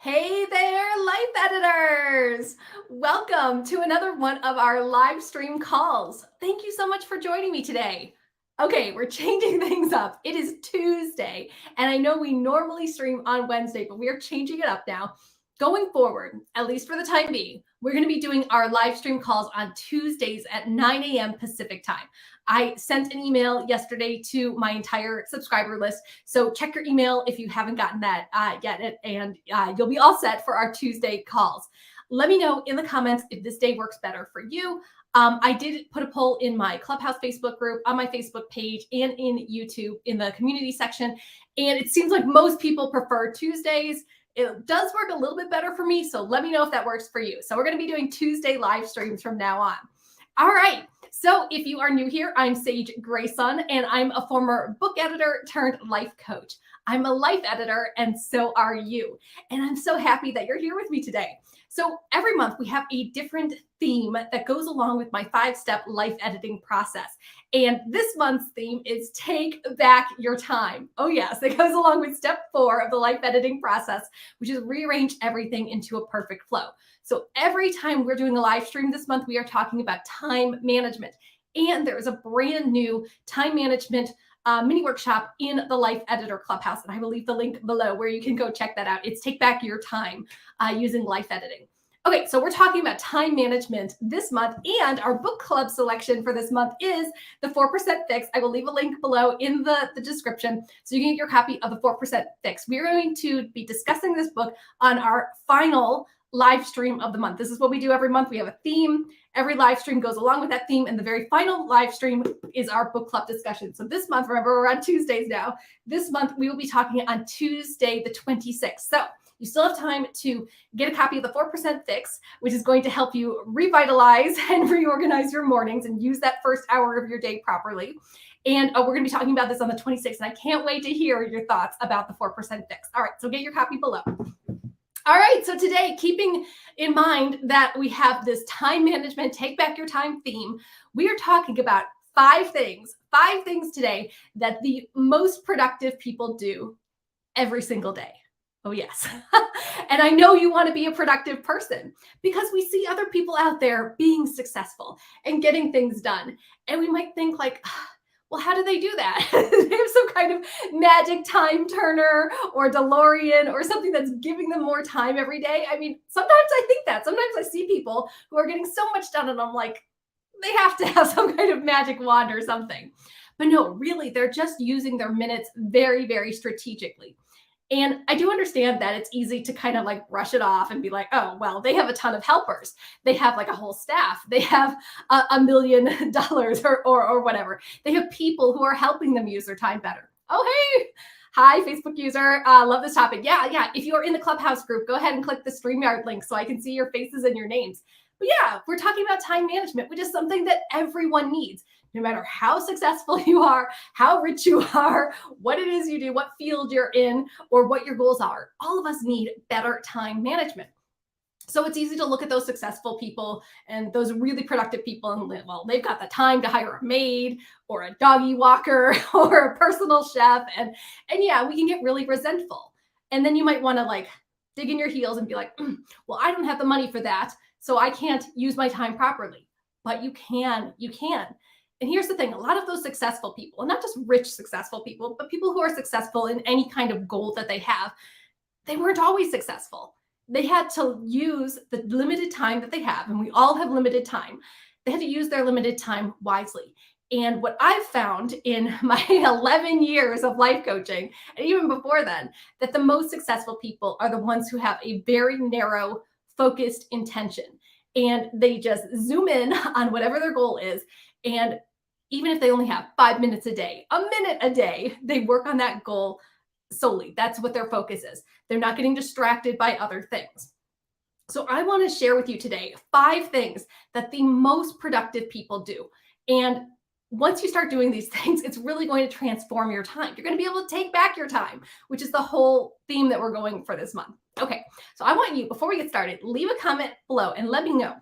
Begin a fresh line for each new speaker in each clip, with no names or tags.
Hey there, life editors! Welcome to another one of our live stream calls. Thank you so much for joining me today. Okay, we're changing things up. It is Tuesday, and I know we normally stream on Wednesday, but we are changing it up now. Going forward, at least for the time being, we're going to be doing our live stream calls on Tuesdays at 9 a.m. Pacific time. I sent an email yesterday to my entire subscriber list. So check your email if you haven't gotten that yet, and you'll be all set for our Tuesday calls. Let me know in the comments if this day works better for you. I did put a poll in my Clubhouse Facebook group, on my Facebook page, and in YouTube in the community section. And it seems like most people prefer Tuesdays. It does work a little bit better for me. So let me know if that works for you. So we're going to be doing Tuesday live streams from now on. All right. So if you are new here, I'm Sage Grayson, and I'm a former book editor turned life coach. I'm a life editor, and so are you. And I'm so happy that you're here with me today. So every month we have a different theme that goes along with my 5-step life editing process. And this month's theme is take back your time. Oh yes, it goes along with step 4 of the life editing process, which is rearrange everything into a perfect flow. So every time we're doing a live stream this month, we are talking about time management. And there is a brand new time management mini workshop in the Life Editor Clubhouse. And I will leave the link below where you can go check that out. It's Take Back Your Time using life editing. Okay, so we're talking about time management this month, and our book club selection for this month is the 4% Fix. I will leave a link below in the description so you can get your copy of the 4% Fix. We're going to be discussing this book on our final live stream of the month. This is what we do every month. We have a theme. Every live stream goes along with that theme, and the very final live stream is our book club discussion. So this month, remember, we're on Tuesdays now. This month, we will be talking on Tuesday, the 26th. So you still have time to get a copy of the 4% Fix, which is going to help you revitalize and reorganize your mornings and use that first hour of your day properly. And we're going to be talking about this on the 26th, and I can't wait to hear your thoughts about the 4% Fix. All right, so get your copy below. All right, so today, keeping in mind that we have this time management, take back your time theme, we are talking about 5 things today that the most productive people do every single day. Oh, yes. And I know you want to be a productive person because we see other people out there being successful and getting things done. And we might think like, well, how do they do that? They have some kind of magic time turner or DeLorean or something that's giving them more time every day. I mean, sometimes I think that. Sometimes I see people who are getting so much done and I'm like, they have to have some kind of magic wand or something. But no, really, they're just using their minutes very, very strategically. And I do understand that it's easy to kind of like brush it off and be like, oh, well, they have a ton of helpers. They have like a whole staff. They have $1 million or whatever. They have people who are helping them use their time better. Oh, hey. Hi, Facebook user. Love this topic. Yeah. If you're in the Clubhouse group, go ahead and click the StreamYard link so I can see your faces and your names. But yeah, we're talking about time management, which is something that everyone needs. No matter how successful you are, how rich you are, what it is you do, what field you're in, or what your goals are, all of us need better time management. So it's easy to look at those successful people and those really productive people and well, they've got the time to hire a maid or a doggy walker or a personal chef. And yeah, we can get really resentful. And then you might want to like dig in your heels and be like, well, I don't have the money for that, so I can't use my time properly. But you can. And here's the thing, a lot of those successful people, and not just rich successful people, but people who are successful in any kind of goal that they have, they weren't always successful. They had to use the limited time that they have, and we all have limited time. They had to use their limited time wisely. And what I've found in my 11 years of life coaching, and even before then, that the most successful people are the ones who have a very narrow, focused intention. And they just zoom in on whatever their goal is. And even if they only have 5 minutes a day, a minute a day, they work on that goal solely. That's what their focus is. They're not getting distracted by other things. So I want to share with you today 5 things that the most productive people do. And once you start doing these things, it's really going to transform your time. You're going to be able to take back your time, which is the whole theme that we're going for this month. Okay, so I want you, before we get started, leave a comment below and let me know.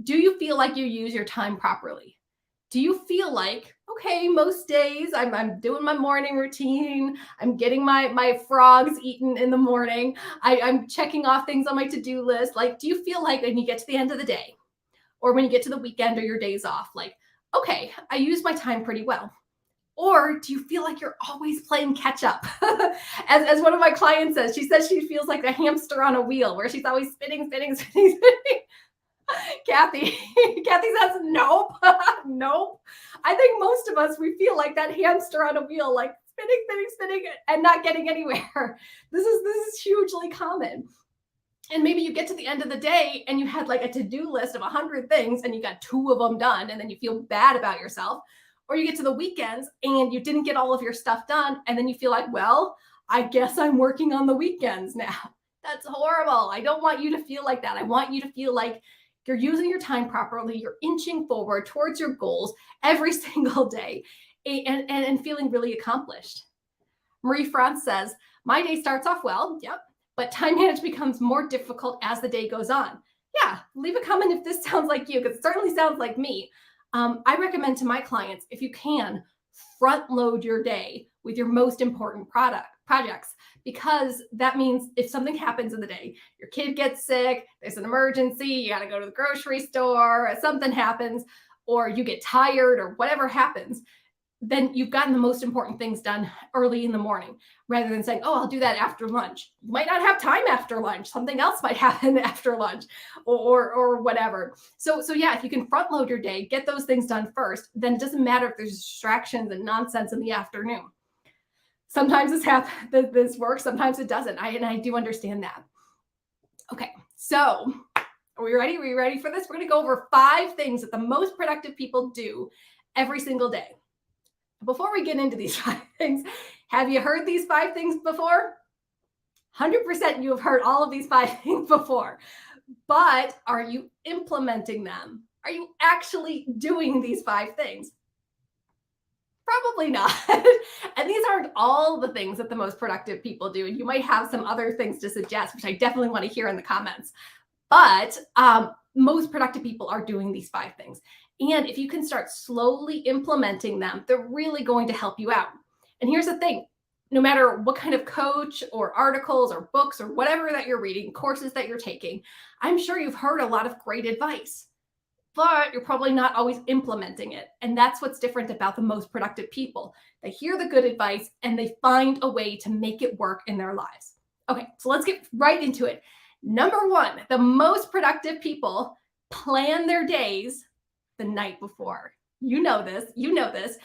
Do you feel like you use your time properly? Do you feel like okay, most days I'm doing my morning routine. I'm getting my frogs eaten in the morning. I'm checking off things on my to-do list. Like, do you feel like when you get to the end of the day or when you get to the weekend or your days off, like, okay, I use my time pretty well? Or do you feel like you're always playing catch up? As one of my clients says, she says she feels like a hamster on a wheel where she's always spinning, spinning, spinning, spinning. Kathy, Kathy says, nope, nope. I think most of us, we feel like that hamster on a wheel, like spinning, spinning, spinning, and not getting anywhere. This is hugely common. And maybe you get to the end of the day and you had like a to-do list of 100 things and you got 2 of them done, and then you feel bad about yourself. Or you get to the weekends and you didn't get all of your stuff done, and then you feel like, well, I guess I'm working on the weekends now. That's horrible. I don't want you to feel like that. I want you to feel like you're using your time properly. You're inching forward towards your goals every single day, and feeling really accomplished. Marie France says, my day starts off well. Yep. But time management becomes more difficult as the day goes on. Yeah. Leave a comment if this sounds like you, because it certainly sounds like me. I recommend to my clients, if you can, front load your day with your most important projects, because that means if something happens in the day, your kid gets sick, there's an emergency, you got to go to the grocery store, or something happens, or you get tired, or whatever happens, then you've gotten the most important things done early in the morning, rather than saying, oh, I'll do that after lunch. You might not have time after lunch. Something else might happen after lunch, or whatever. So yeah, if you can front load your day, get those things done first, then it doesn't matter if there's distractions and nonsense in the afternoon. Sometimes this works, sometimes it doesn't. I do understand that. Okay, so are we ready? Are we ready for this? We're going to go over 5 things that the most productive people do every single day. Before we get into these 5 things, have you heard these 5 things before? 100% you have heard all of these 5 things before, but are you implementing them? Are you actually doing these 5 things? Probably not. And these aren't all the things that the most productive people do. And you might have some other things to suggest, which I definitely want to hear in the comments. But most productive people are doing these 5 things. And if you can start slowly implementing them, they're really going to help you out. And here's the thing, no matter what kind of coach or articles or books or whatever that you're reading, courses that you're taking, I'm sure you've heard a lot of great advice, but you're probably not always implementing it. And that's what's different about the most productive people. They hear the good advice and they find a way to make it work in their lives. Okay, so let's get right into it. Number 1, the most productive people plan their days the night before. You know this.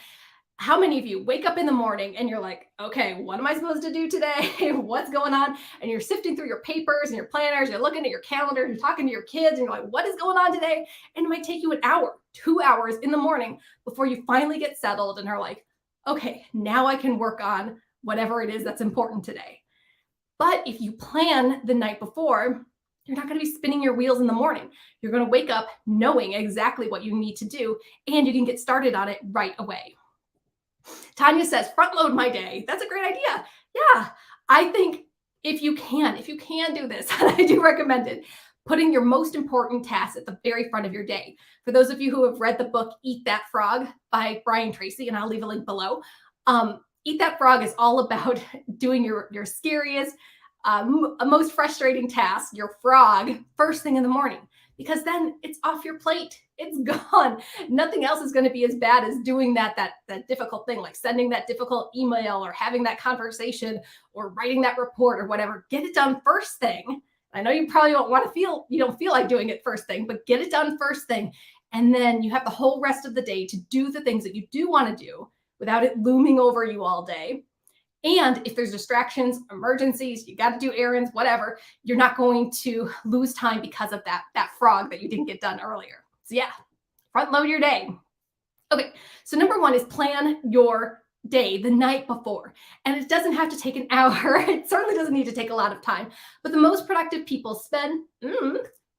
How many of you wake up in the morning and you're like, okay, what am I supposed to do today? What's going on? And you're sifting through your papers and your planners, you're looking at your calendar, you're talking to your kids, and you're like, what is going on today? And it might take you an hour, 2 hours in the morning before you finally get settled and are like, okay, now I can work on whatever it is that's important today. But if you plan the night before, you're not going to be spinning your wheels in the morning. You're going to wake up knowing exactly what you need to do, and you can get started on it right away. Tanya says, front load my day. That's a great idea. Yeah, I think if you can do this, and I do recommend it, putting your most important tasks at the very front of your day. For those of you who have read the book Eat That Frog by Brian Tracy, and I'll leave a link below, Eat That Frog is all about doing your scariest, most frustrating task, your frog, first thing in the morning, because then it's off your plate. It's gone. Nothing else is going to be as bad as doing that difficult thing, like sending that difficult email or having that conversation or writing that report or whatever. Get it done first thing. I know you probably don't feel like doing it first thing, but get it done first thing. And then you have the whole rest of the day to do the things that you do want to do without it looming over you all day. And if there's distractions, emergencies, you got to do errands, whatever, you're not going to lose time because of that frog that you didn't get done earlier. So yeah, front load your day. Okay, so number 1 is plan your day the night before. And it doesn't have to take an hour. It certainly doesn't need to take a lot of time. But the most productive people spend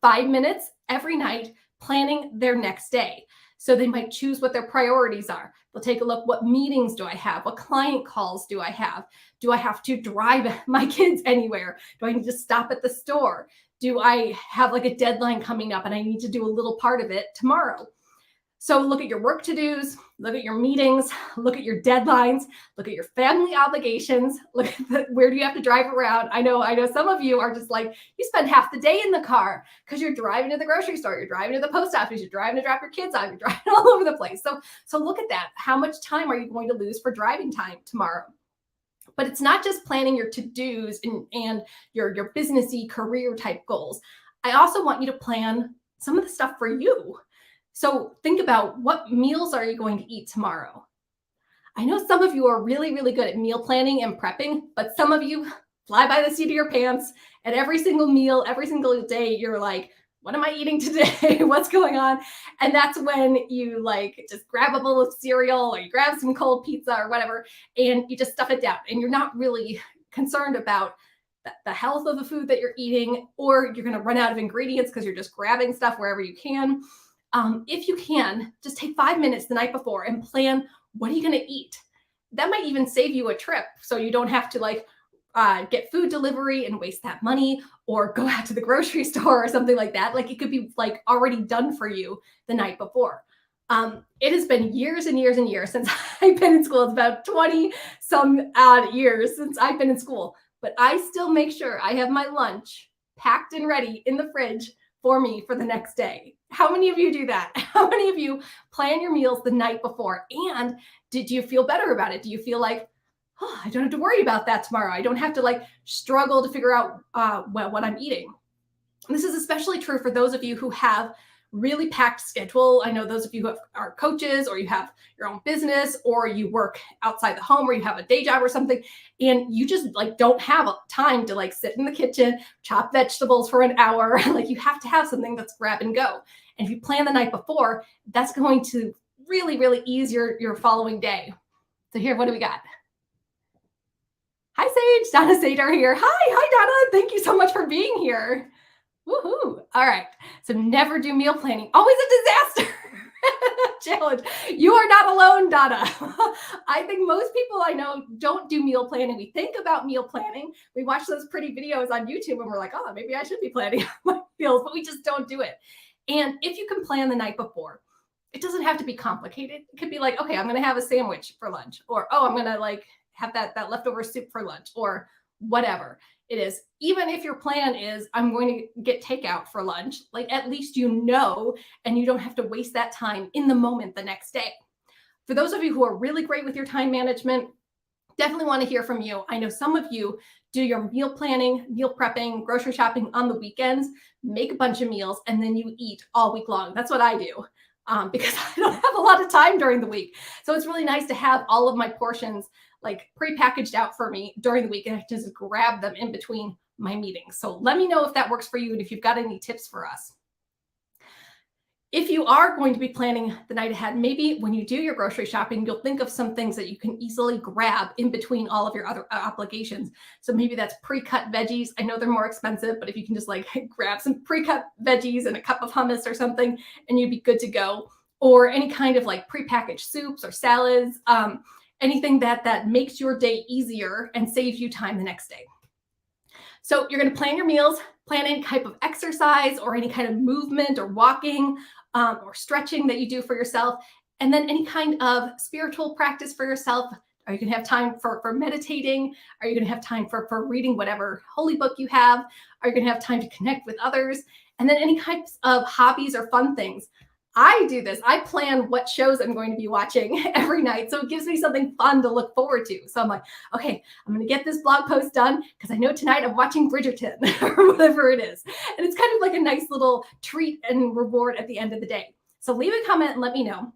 5 minutes every night planning their next day. So they might choose what their priorities are. They'll take a look, what meetings do I have? What client calls do I have? Do I have to drive my kids anywhere? Do I need to stop at the store? Do I have like a deadline coming up and I need to do a little part of it tomorrow? So look at your work to-dos, look at your meetings, look at your deadlines, look at your family obligations, look at where do you have to drive around. I know some of you are just like, you spend half the day in the car because you're driving to the grocery store, you're driving to the post office, you're driving to drop your kids off, you're driving all over the place. So look at that. How much time are you going to lose for driving time tomorrow? But it's not just planning your to-dos and your businessy career type goals. I also want you to plan some of the stuff for you. So think about, what meals are you going to eat tomorrow? I know some of you are really, really good at meal planning and prepping, but some of you fly by the seat of your pants at every single meal, every single day. You're like, what am I eating today? What's going on? And that's when you like just grab a bowl of cereal or you grab some cold pizza or whatever, and you just stuff it down. And you're not really concerned about the health of the food that you're eating, or you're going to run out of ingredients because you're just grabbing stuff wherever you can. If you can, just take 5 minutes the night before and plan, what are you going to eat? That might even save you a trip, so you don't have to like get food delivery and waste that money, or go out to the grocery store or something like that. Like, it could be like already done for you the night before. It has been years and years and years since I've been in school. It's about 20 some odd years since I've been in school, but I still make sure I have my lunch packed and ready in the fridge for me for the next day. How many of you do that? How many of you plan your meals the night before? And did you feel better about it? Do you feel like, oh, I don't have to worry about that tomorrow. I don't have to like struggle to figure out what I'm eating. And this is especially true for those of you who have really packed schedule. I know those of you who are coaches, or you have your own business, or you work outside the home, or you have a day job or something, and you just like don't have time to like sit in the kitchen, chop vegetables for an hour. Like, you have to have something that's grab and go. And if you plan the night before, that's going to really, really ease your following day. So here, what do we got? Hi, Sage. Donna Sader here. Hi, Donna. Thank you so much for being here. Woohoo. All right. So never do meal planning. Always a disaster. Challenge. You are not alone, Donna. I think most people I know don't do meal planning. We think about meal planning. We watch those pretty videos on YouTube and we're like, oh, maybe I should be planning my meals, but we just don't do it. And if you can plan the night before, it doesn't have to be complicated. It could be like, okay, I'm going to have a sandwich for lunch, or, oh, I'm going to like have that leftover soup for lunch, or whatever it is. Even if your plan is, I'm going to get takeout for lunch, like, at least you know, and you don't have to waste that time in the moment the next day. For those of you who are really great with your time management, definitely want to hear from you. I know some of you do your meal planning, meal prepping, grocery shopping on the weekends, make a bunch of meals, and then you eat all week long. That's what I do. Because I don't have a lot of time during the week. So it's really nice to have all of my portions like pre-packaged out for me during the week, and I just grab them in between my meetings. So let me know if that works for you and if you've got any tips for us. If you are going to be planning the night ahead, maybe when you do your grocery shopping, you'll think of some things that you can easily grab in between all of your other obligations. So maybe that's pre-cut veggies. I know they're more expensive, but if you can just like grab some pre-cut veggies and a cup of hummus or something, and you'd be good to go. Or any kind of like pre-packaged soups or salads, anything that makes your day easier and saves you time the next day. So you're going to plan your meals, plan any type of exercise or any kind of movement or walking or stretching that you do for yourself, and then any kind of spiritual practice for yourself. Are you going to have time for meditating? Are you going to have time for reading whatever holy book you have? Are you going to have time to connect with others? And then any types of hobbies or fun things. I do this. I plan what shows I'm going to be watching every night. So it gives me something fun to look forward to. So I'm like, okay, I'm going to get this blog post done because I know tonight I'm watching Bridgerton or whatever it is. And it's kind of like a nice little treat and reward at the end of the day. So leave a comment and let me know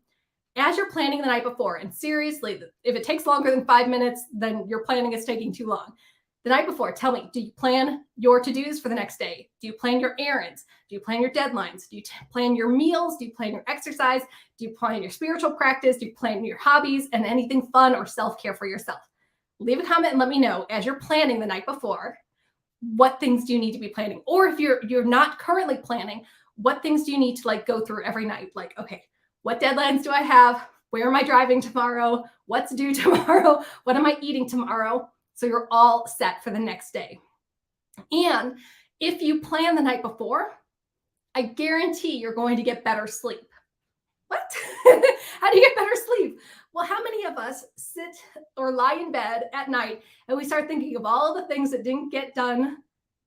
as you're planning the night before. And seriously, if it takes longer than 5 minutes, then your planning is taking too long. The night before, tell me, do you plan your to-dos for the next day? Do you plan your errands? Do you plan your deadlines? Do you plan your meals? Do you plan your exercise? Do you plan your spiritual practice? Do you plan your hobbies and anything fun or self-care for yourself? Leave a comment and let me know as you're planning the night before, what things do you need to be planning? Or if you're not currently planning, what things do you need to like go through every night? Like, okay, what deadlines do I have? Where am I driving tomorrow? What's due tomorrow? What am I eating tomorrow? So you're all set for the next day. And if you plan the night before, I guarantee you're going to get better sleep. What? How do you get better sleep? Well, how many of us sit or lie in bed at night and we start thinking of all the things that didn't get done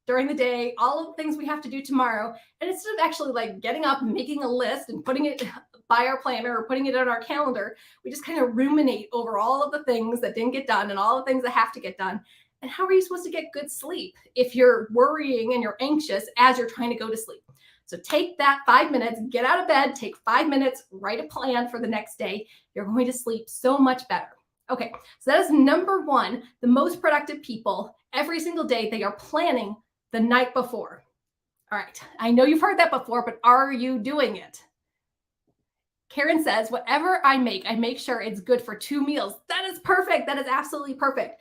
during the day, all of the things we have to do tomorrow, and instead of actually like getting up and making a list and putting it by our planner or putting it on our calendar, we just kind of ruminate over all of the things that didn't get done and all the things that have to get done. And how are you supposed to get good sleep if you're worrying and you're anxious as you're trying to go to sleep? So take that 5 minutes, get out of bed, take 5 minutes, write a plan for the next day. You're going to sleep so much better. Okay, so that is number one. The most productive people every single day, they are planning the night before. All right, I know you've heard that before, but are you doing it? Karen says, whatever I make sure it's good for 2 meals. That is perfect. That is absolutely perfect.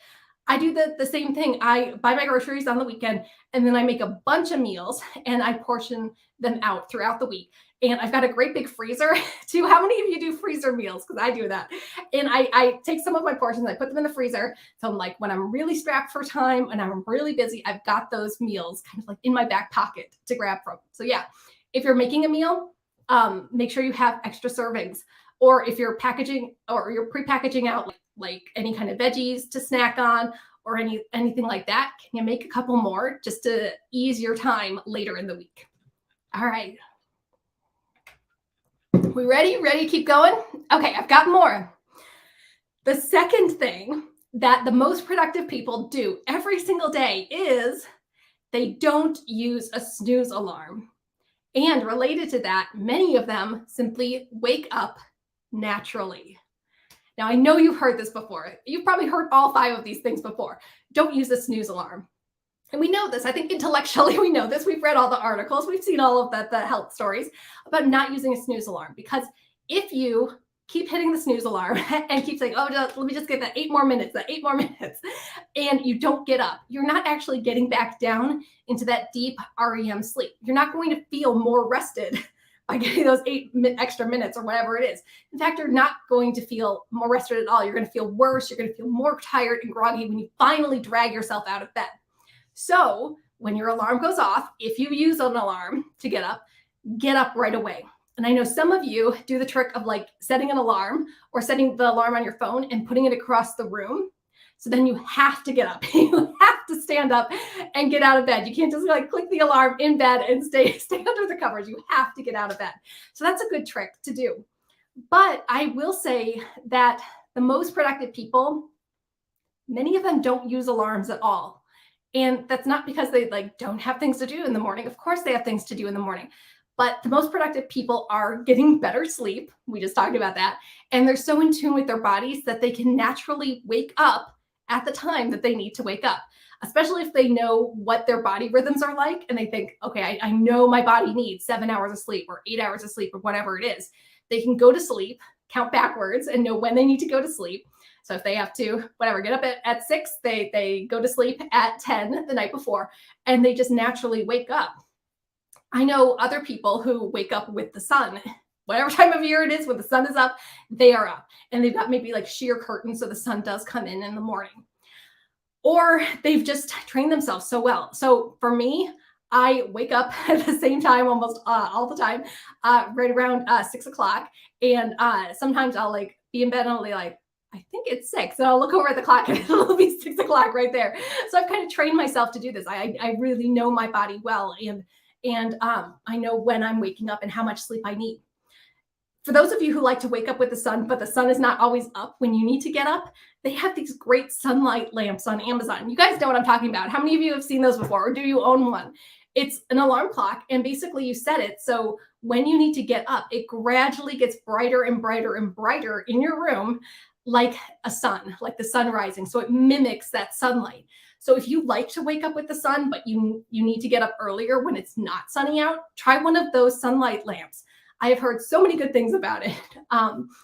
I do the same thing. I buy my groceries on the weekend and then I make a bunch of meals and I portion them out throughout the week. And I've got a great big freezer too. How many of you do freezer meals? Because I do that. And I take some of my portions, I put them in the freezer. So I'm like, when I'm really strapped for time and I'm really busy, I've got those meals kind of like in my back pocket to grab from. So yeah, if you're making a meal, make sure you have extra servings. Or if you're packaging or you're pre-packaging out like any kind of veggies to snack on or anything like that, can you make a couple more just to ease your time later in the week? All right. We ready? Ready to keep going? Okay, I've got more. The second thing that the most productive people do every single day is they don't use a snooze alarm. And related to that, many of them simply wake up naturally. Now, I know you've heard this before. You've probably heard all 5 of these things before. Don't use a snooze alarm. And we know this. I think intellectually we know this. We've read all the articles. We've seen all of the health stories about not using a snooze alarm. Because if you keep hitting the snooze alarm and keep saying, oh, let me just get that 8 more minutes, and you don't get up, you're not actually getting back down into that deep REM sleep. You're not going to feel more rested by getting those 8 extra minutes or whatever it is. In fact, you're not going to feel more rested at all. You're going to feel worse. You're going to feel more tired and groggy when you finally drag yourself out of bed. So when your alarm goes off, if you use an alarm to get up right away. And I know some of you do the trick of like setting an alarm or setting the alarm on your phone and putting it across the room. So then you have to get up. You have to stand up and get out of bed. You can't just like click the alarm in bed and stay under the covers. You have to get out of bed. So that's a good trick to do. But I will say that the most productive people, many of them don't use alarms at all. And that's not because they like don't have things to do in the morning. Of course they have things to do in the morning. But the most productive people are getting better sleep. We just talked about that. And they're so in tune with their bodies that they can naturally wake up at the time that they need to wake up, especially if they know what their body rhythms are like. And they think, okay, I know my body needs 7 hours of sleep or 8 hours of sleep or whatever it is. They can go to sleep, count backwards, and know when they need to go to sleep. So if they have to, whatever, get up at 6, they go to sleep at 10 the night before, and they just naturally wake up. I know other people who wake up with the sun. Whatever time of year it is, when the sun is up, they are up. And they've got maybe like sheer curtains so the sun does come in the morning. Or they've just trained themselves so well. So for me, I wake up at the same time almost all the time, right around 6 o'clock. And sometimes I'll like be in bed and I'll be like, I think it's 6. And I'll look over at the clock and it'll be 6 o'clock right there. So I've kind of trained myself to do this. I really know my body well. And I know when I'm waking up and how much sleep I need. For those of you who like to wake up with the sun, but the sun is not always up when you need to get up, they have these great sunlight lamps on Amazon. You guys know what I'm talking about. How many of you have seen those before, or do you own one? It's an alarm clock, and basically you set it so when you need to get up, it gradually gets brighter and brighter and brighter in your room, like a sun, like the sun rising. So it mimics that sunlight. So if you like to wake up with the sun, but you need to get up earlier when it's not sunny out, try one of those sunlight lamps. I have heard so many good things about it.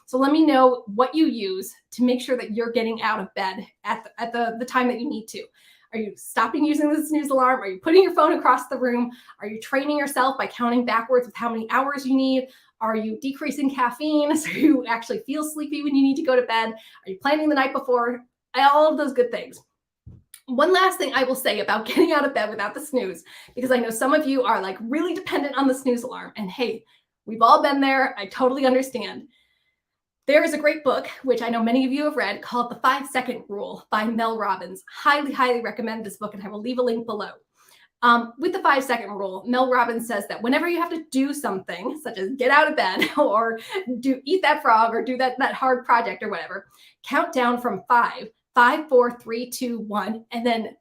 So let me know what you use to make sure that you're getting out of bed at the time that you need to. Are you stopping using the snooze alarm? Are you putting your phone across the room? Are you training yourself by counting backwards with how many hours you need? Are you decreasing caffeine so you actually feel sleepy when you need to go to bed? Are you planning the night before? All of those good things. One last thing I will say about getting out of bed without the snooze, because I know some of you are like really dependent on the snooze alarm. And hey, We've all been there. I totally understand. There is a great book, which I know many of you have read, called The 5-Second Rule by Mel Robbins. Highly, highly recommend this book, and I will leave a link below. With the 5-second rule, Mel Robbins says that whenever you have to do something, such as get out of bed or eat that frog or do that hard project or whatever, count down from 5, 5, 4, 3, 2, 1, and then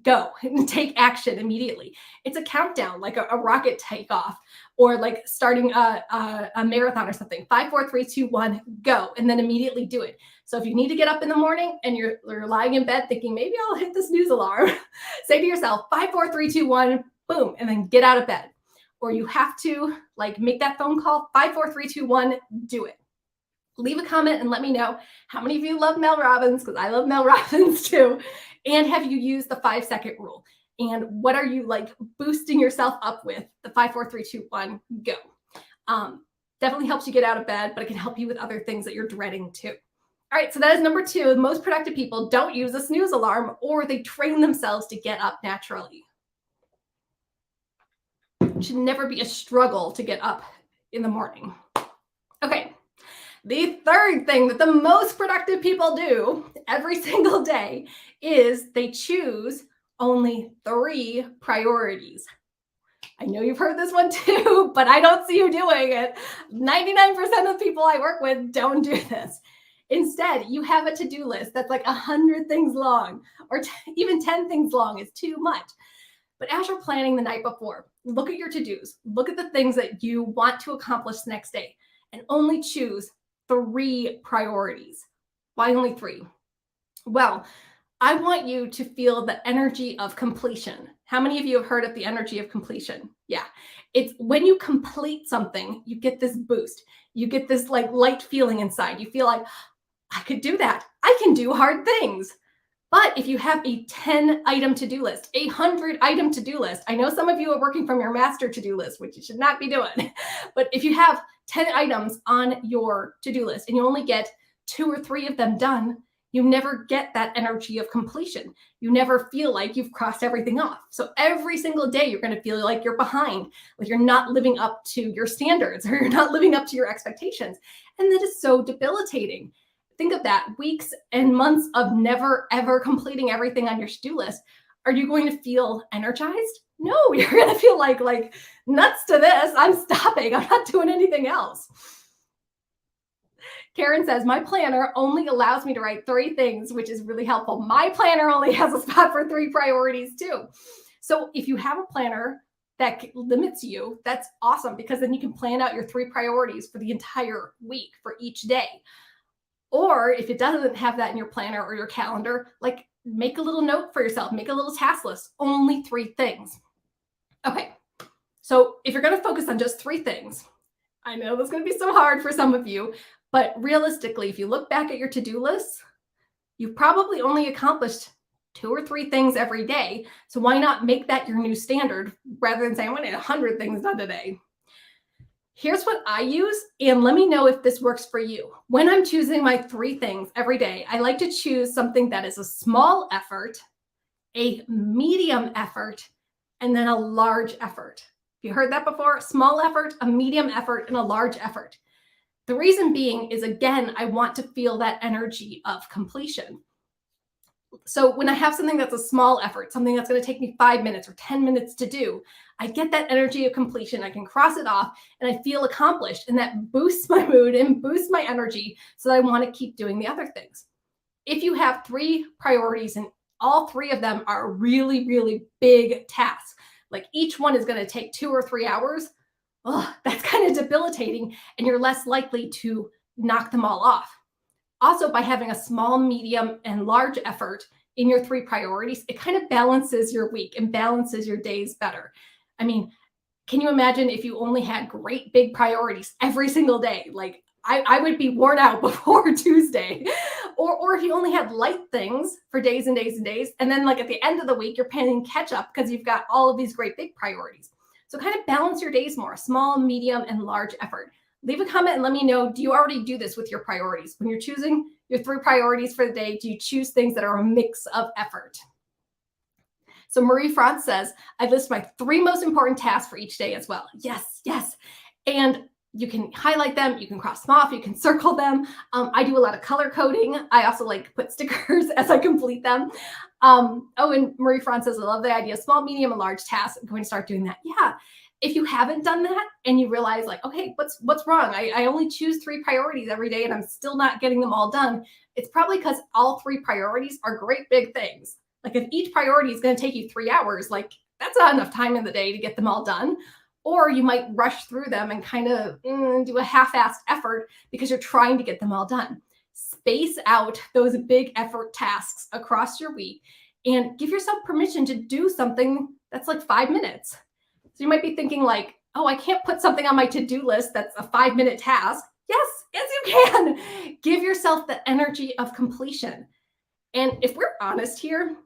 go and take action immediately. It's a countdown, like a rocket takeoff, or like starting a marathon or something. 5, 4, 3, 2, 1, go, and then immediately do it. So if you need to get up in the morning and you're lying in bed thinking, maybe I'll hit the snooze alarm, say to yourself, 5, 4, 3, 2, 1, boom, and then get out of bed. Or you have to like make that phone call, 5, 4, 3, 2, 1, do it. Leave a comment and let me know how many of you love Mel Robbins, because I love Mel Robbins too. And have you used the 5-second rule? And what are you like boosting yourself up with? The 5, 4, 3, 2, 1, go. Definitely helps you get out of bed, but it can help you with other things that you're dreading too. All right, so that is number 2. Most productive people don't use a snooze alarm, or they train themselves to get up naturally. It should never be a struggle to get up in the morning. Okay. The third thing that the most productive people do every single day is they choose only 3 priorities. I know you've heard this one too, but I don't see you doing it. 99% of the people I work with don't do this. Instead, you have a to-do list that's like 100 things long, or even 10 things long is too much. But as you're planning the night before, look at your to-dos. Look at the things that you want to accomplish the next day, and only choose 3 priorities. Why only 3? Well, I want you to feel the energy of completion. How many of you have heard of the energy of completion? Yeah. It's when you complete something, you get this boost. You get this like light feeling inside. You feel like, I could do that. I can do hard things. But if you have a 10-item to-do list, a 100-item to-do list, I know some of you are working from your master to-do list, which you should not be doing. But if you have 10 items on your to-do list and you only get 2 or 3 of them done, you never get that energy of completion. You never feel like you've crossed everything off. So every single day, you're going to feel like you're behind, like you're not living up to your standards, or you're not living up to your expectations. And that is so debilitating. Think of that, weeks and months of never, ever completing everything on your to-do list. Are you going to feel energized? No, you're going to feel like nuts to this. I'm stopping. I'm not doing anything else. Karen says, my planner only allows me to write 3 things, which is really helpful. My planner only has a spot for 3 priorities too. So if you have a planner that limits you, that's awesome, because then you can plan out your 3 priorities for the entire week for each day. Or if it doesn't have that in your planner or your calendar, like make a little note for yourself, make a little task list, only 3 things. Okay, so if you're going to focus on just 3 things, I know that's going to be so hard for some of you, but realistically, if you look back at your to-do list, you've probably only accomplished 2 or 3 things every day. So why not make that your new standard rather than saying, I want to get 100 things done today? Here's what I use, and let me know if this works for you. When I'm choosing my 3 things every day, I like to choose something that is a small effort, a medium effort, and then a large effort. You heard that before? Small effort, a medium effort, and a large effort. The reason being is, again, I want to feel that energy of completion. So when I have something that's a small effort, something that's going to take me 5 minutes or 10 minutes to do, I get that energy of completion. I can cross it off and I feel accomplished, and that boosts my mood and boosts my energy so that I want to keep doing the other things. If you have 3 priorities and all 3 of them are really, really big tasks, like each one is going to take 2 or 3 hours, that's kind of debilitating, and you're less likely to knock them all off. Also, by having a small, medium, and large effort in your 3 priorities, it kind of balances your week and balances your days better. I mean, can you imagine if you only had great big priorities every single day? Like I would be worn out before Tuesday. Or if you only had light things for days and days and days, and then like at the end of the week, you're playing catch up because you've got all of these great big priorities. So kind of balance your days more, small, medium, and large effort. Leave a comment and let me know, do you already do this with your priorities? When you're choosing your 3 priorities for the day, do you choose things that are a mix of effort? So Marie France says, I list my 3 most important tasks for each day as well. Yes, yes. And You can highlight them, you can cross them off, you can circle them. I do a lot of color coding. I also like to put stickers as I complete them. And Marie Fran says, I love the idea, small, medium, and large tasks. I'm going to start doing that. Yeah. If you haven't done that and you realize like, okay, what's wrong? I only choose 3 priorities every day and I'm still not getting them all done. It's probably because all 3 priorities are great big things. Like if each priority is going to take you 3 hours, like that's not enough time in the day to get them all done. Or you might rush through them and kind of do a half-assed effort because you're trying to get them all done. Space out those big effort tasks across your week and give yourself permission to do something that's like 5 minutes. So you might be thinking like, oh, I can't put something on my to-do list that's a 5-minute task. Yes, you can. Give yourself the energy of completion. And if we're honest here,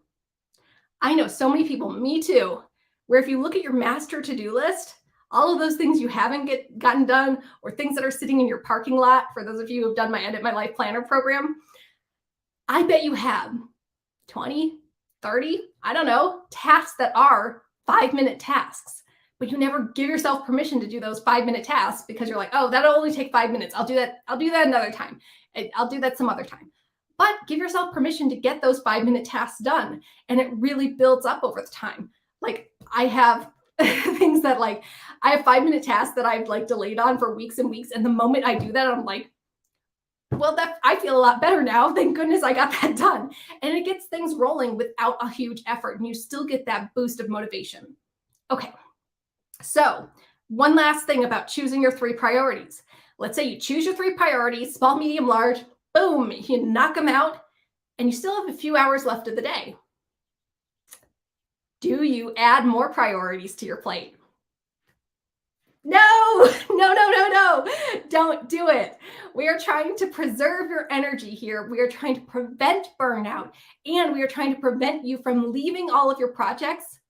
I know so many people, me too, where if you look at your master to-do list, all of those things you haven't gotten done or things that are sitting in your parking lot, for those of you who have done my Edit My Life Planner program, I bet you have 20, 30, I don't know, tasks that are 5-minute tasks, but you never give yourself permission to do those 5-minute tasks because you're like, oh, that'll only take 5 minutes. I'll do that another time. I'll do that some other time. But give yourself permission to get those 5-minute tasks done. And it really builds up over the time. Like I have things that like, I have 5-minute tasks that I've like delayed on for weeks and weeks. And the moment I do that, I'm like, well, I feel a lot better now. Thank goodness I got that done. And it gets things rolling without a huge effort. And you still get that boost of motivation. Okay. So one last thing about choosing your 3 priorities. Let's say you choose your 3 priorities, small, medium, large, boom, you knock them out and you still have a few hours left of the day. Do you add more priorities to your plate? No. Don't do it. We are trying to preserve your energy here. We are trying to prevent burnout, and we are trying to prevent you from leaving all of your projects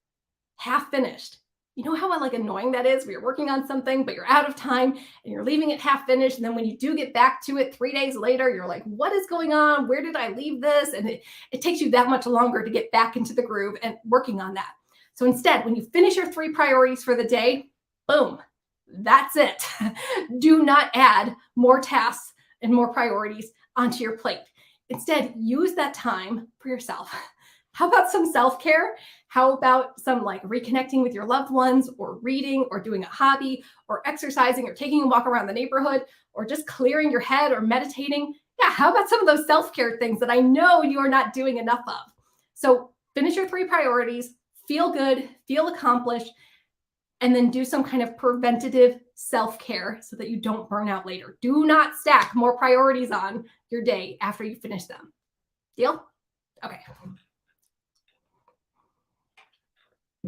half finished. You know how like annoying that is? Where you're working on something, but you're out of time and you're leaving it half finished. And then when you do get back to it 3 days later, you're like, what is going on? Where did I leave this? And it takes you that much longer to get back into the groove and working on that. So instead, when you finish your 3 priorities for the day, boom, that's it. Do not add more tasks and more priorities onto your plate. Instead, use that time for yourself. How about some self-care? How about some like reconnecting with your loved ones, or reading, or doing a hobby, or exercising, or taking a walk around the neighborhood, or just clearing your head or meditating? Yeah, how about some of those self-care things that I know you are not doing enough of? So finish your 3 priorities, feel good, feel accomplished, and then do some kind of preventative self-care so that you don't burn out later. Do not stack more priorities on your day after you finish them. Deal? Okay.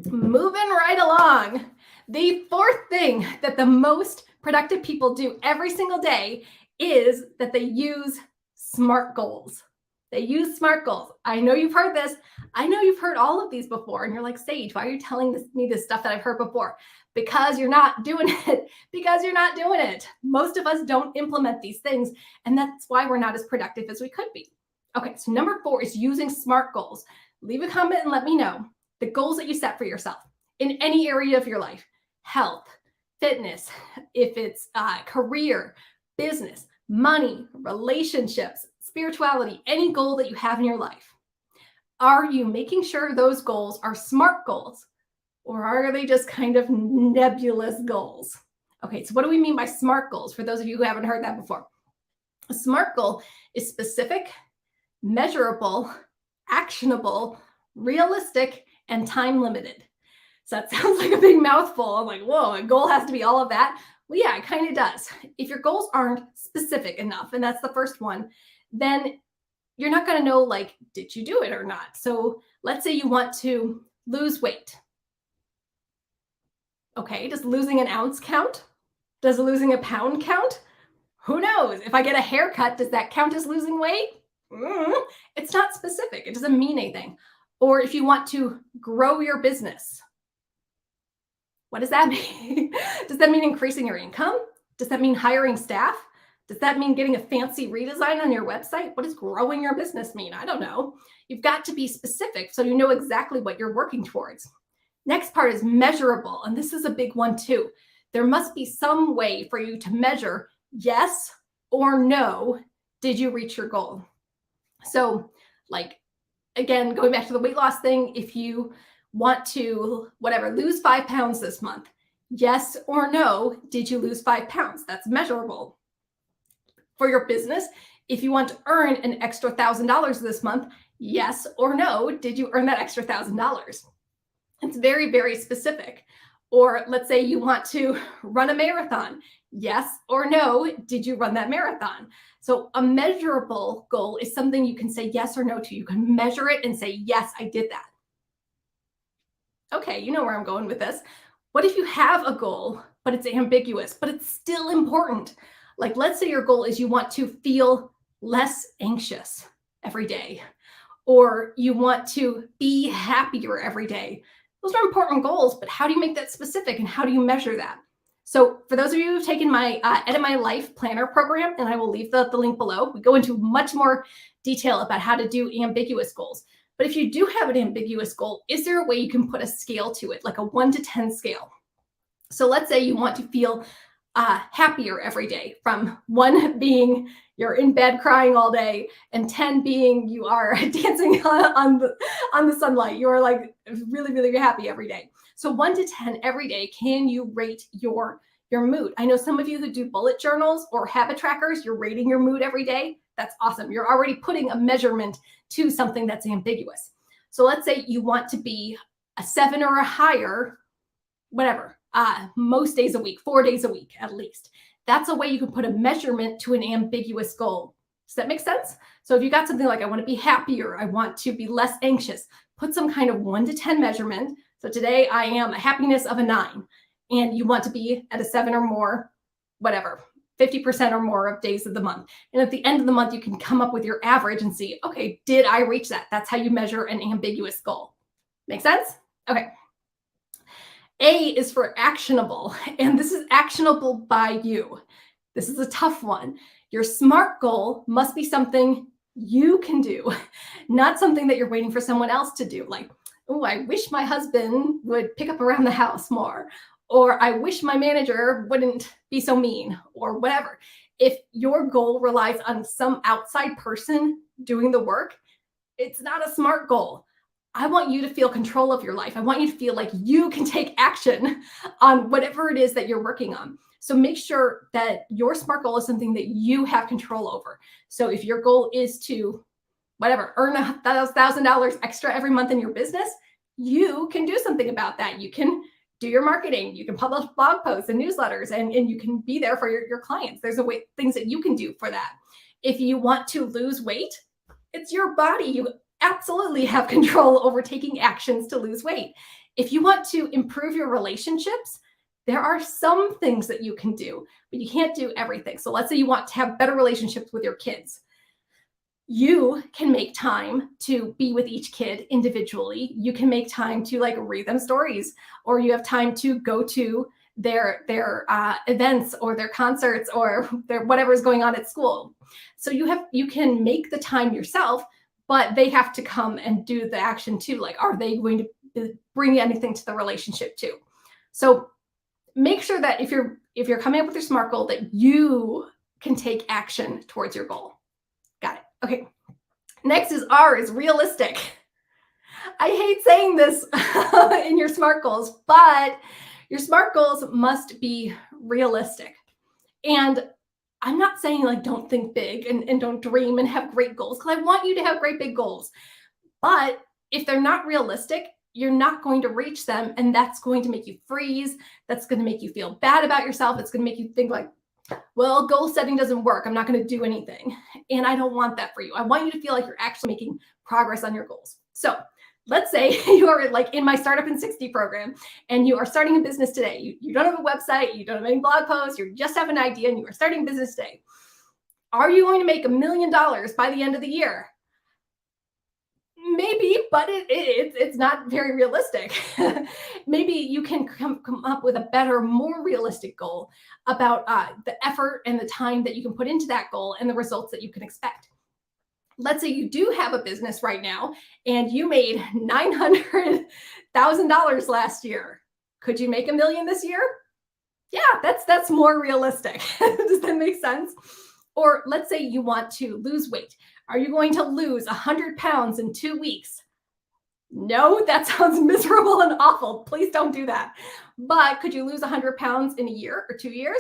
Moving right along. The 4th thing that the most productive people do every single day is that they use SMART goals. They use SMART goals. I know you've heard this. I know you've heard all of these before. And you're like, Sage, why are you telling me this stuff that I've heard before? Because you're not doing it. Because you're not doing it. Most of us don't implement these things. And that's why we're not as productive as we could be. Okay, so number 4 is using SMART goals. Leave a comment and let me know the goals that you set for yourself in any area of your life: health, fitness, if it's career, business, money, relationships, spirituality, any goal that you have in your life. Are you making sure those goals are SMART goals, or are they just kind of nebulous goals? Okay, so what do we mean by SMART goals for those of you who haven't heard that before? A SMART goal is specific, measurable, actionable, realistic, and time limited. So that sounds like a big mouthful. I'm like, whoa, a goal has to be all of that. Well, yeah, it kind of does. If your goals aren't specific enough, and that's the first one, then you're not going to know, like, did you do it or not? So let's say you want to lose weight. Okay, does losing an ounce count? Does losing a pound count? Who knows? If I get a haircut, does that count as losing weight? It's not specific. It doesn't mean anything. Or if you want to grow your business, what does that mean? Does that mean increasing your income? Does that mean hiring staff? Does that mean getting a fancy redesign on your website? What does growing your business mean? I don't know. You've got to be specific so you know exactly what you're working towards. Next part is measurable. And this is a big one too. there must be some way for you to measure yes or no, did you reach your goal? So like, again, going back to the weight loss thing, if you want to, lose 5 pounds this month, yes or no, did you lose 5 pounds? That's measurable. For your business, if you want to earn an extra $1,000 this month, yes or no, did you earn that extra $1,000? It's very, very specific. Or let's say you want to run a marathon. Yes or no, did you run that marathon? So a measurable goal is something you can say yes or no to. You can measure it and say, yes, I did that. Okay, you know where I'm going with this. What if you have a goal, but it's ambiguous, but it's still important? Like, let's say your goal is you want to feel less anxious every day, or you want to be happier every day. Those are important goals, but how do you make that specific and how do you measure that? So for those of you who've taken my Edit My Life Planner program, and I will leave the link below, we go into much more detail about how to do ambiguous goals. But if you do have an ambiguous goal, is there a way you can put a scale to it, like a 1 to 10 scale? So let's say you want to feel happier every day, from 1 being you're in bed crying all day, and 10 being you are dancing on the sunlight. You are like really, really happy every day. So 1 to 10 every day, can you rate your mood? I know some of you who do bullet journals or habit trackers, you're rating your mood every day. That's awesome. You're already putting a measurement to something that's ambiguous. So let's say you want to be a 7 or a higher, most days a week, 4 days a week at least. That's a way you can put a measurement to an ambiguous goal. Does that make sense? So if you got something like, I want to be happier, I want to be less anxious, put some kind of 1 to 10 measurement. So today I am a happiness of a 9, and you want to be at a 7 or more, 50% or more of days of the month. And at the end of the month, you can come up with your average and see, okay, did I reach that? That's how you measure an ambiguous goal. Make sense? Okay. A is for actionable, and this is actionable by you. This is a tough one. Your SMART goal must be something you can do, not something that you're waiting for someone else to do. Like, oh, I wish my husband would pick up around the house more, or I wish my manager wouldn't be so mean, or whatever. If your goal relies on some outside person doing the work, it's not a SMART goal. I want you to feel control of your life. I want you to feel like you can take action on whatever it is that you're working on. So make sure that your SMART goal is something that you have control over. So if your goal is to, earn $1,000 extra every month in your business, you can do something about that. You can do your marketing. You can publish blog posts and newsletters, and you can be there for your clients. There's things that you can do for that. If you want to lose weight, it's your body. You absolutely have control over taking actions to lose weight. If you want to improve your relationships, there are some things that you can do, but you can't do everything. So let's say you want to have better relationships with your kids. You can make time to be with each kid individually. You can make time to read them stories, or you have time to go to their events or their concerts or their whatever's going on at school. So you can make the time yourself, but they have to come and do the action too. Like, are they going to bring anything to the relationship too? So make sure that if you're coming up with your SMART goal, that you can take action towards your goal. Got it. Okay. Next is R, is realistic. I hate saying this in your SMART goals, but your SMART goals must be realistic. And I'm not saying don't think big and don't dream and have great goals, because I want you to have great big goals. But if they're not realistic, you're not going to reach them. And that's going to make you freeze. That's going to make you feel bad about yourself. It's going to make you think well, goal setting doesn't work. I'm not going to do anything. And I don't want that for you. I want you to feel like you're actually making progress on your goals. So let's say you are in my Startup in 60 program, and you are starting a business today. You don't have a website, you don't have any blog posts, you just have an idea, and you are starting a business today. Are you going to make $1 million by the end of the year? Maybe, but it's not very realistic. Maybe you can come up with a better, more realistic goal about the effort and the time that you can put into that goal and the results that you can expect. Let's say you do have a business right now and you made $900,000 last year. Could you make $1 million this year? Yeah, that's more realistic. Does that make sense? Or let's say you want to lose weight. Are you going to lose 100 pounds in 2 weeks? No, that sounds miserable and awful. Please don't do that. But could you lose 100 pounds in a year or 2 years?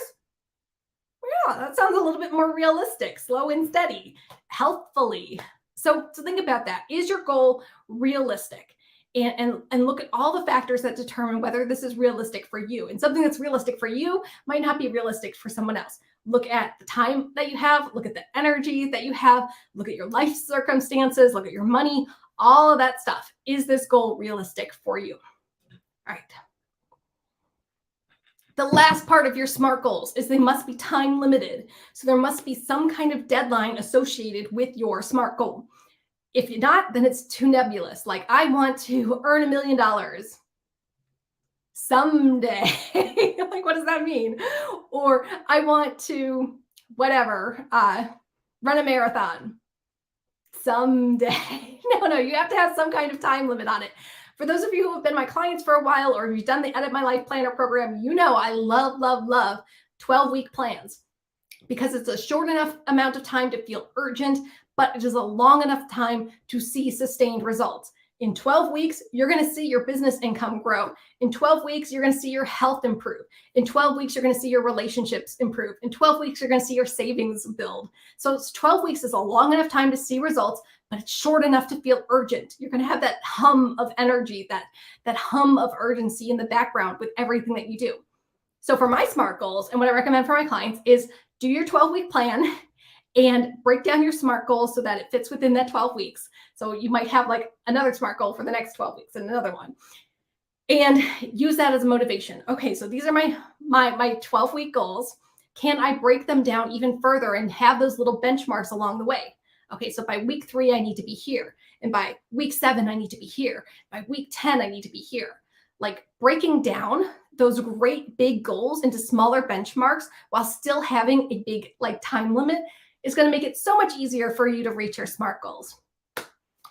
Yeah, that sounds a little bit more realistic, slow and steady, healthfully. So think about that. Is your goal realistic? And look at all the factors that determine whether this is realistic for you. And something that's realistic for you might not be realistic for someone else. Look at the time that you have, look at the energy that you have, look at your life circumstances, look at your money, all of that stuff. Is this goal realistic for you? All right. The last part of your SMART goals is they must be time limited. So there must be some kind of deadline associated with your SMART goal. If you're not, then it's too nebulous. Like, I want to earn $1 million someday. Like, what does that mean? Or I want to, whatever, run a marathon someday. No, you have to have some kind of time limit on it. For those of you who have been my clients for a while, or if you've done the Edit My Life Planner program, you know I love 12-week plans because it's a short enough amount of time to feel urgent, but it is a long enough time to see sustained results. In 12 weeks, you're going to see your business income grow. In 12 weeks, you're going to see your health improve. In 12 weeks, you're going to see your relationships improve. In 12 weeks, you're going to see your savings build. So 12 weeks is a long enough time to see results, but it's short enough to feel urgent. You're going to have that hum of energy, that hum of urgency in the background with everything that you do. So for my SMART goals, and what I recommend for my clients is do your 12-week plan and break down your SMART goals so that it fits within that 12 weeks. So you might have like another SMART goal for the next 12 weeks and another one. And use that as a motivation. Okay, so these are my 12-week goals. Can I break them down even further and have those little benchmarks along the way? Okay, so by week 3, I need to be here. And by week 7, I need to be here. By week 10, I need to be here. Like, breaking down those great big goals into smaller benchmarks while still having a big time limit is going to make it so much easier for you to reach your SMART goals.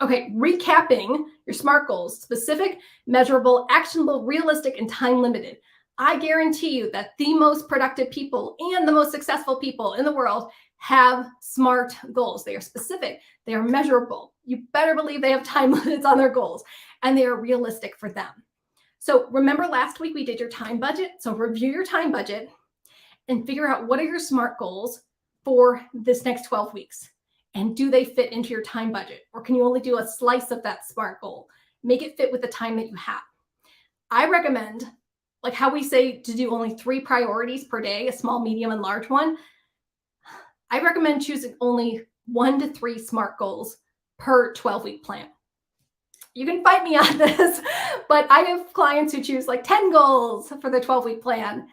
Okay, recapping your SMART goals: specific, measurable, actionable, realistic, and time limited. I guarantee you that the most productive people and the most successful people in the world have SMART goals. They are specific, they are measurable. You better believe they have time limits on their goals, and they are realistic for them. So remember last week we did your time budget? So review your time budget and figure out what are your SMART goals for this next 12 weeks. And do they fit into your time budget? Or can you only do a slice of that SMART goal? Make it fit with the time that you have. I recommend, like how we say to do only 3 priorities per day, a small, medium, and large one. I recommend choosing only 1 to 3 SMART goals per 12-week plan. You can fight me on this, but I have clients who choose like 10 goals for the 12-week plan,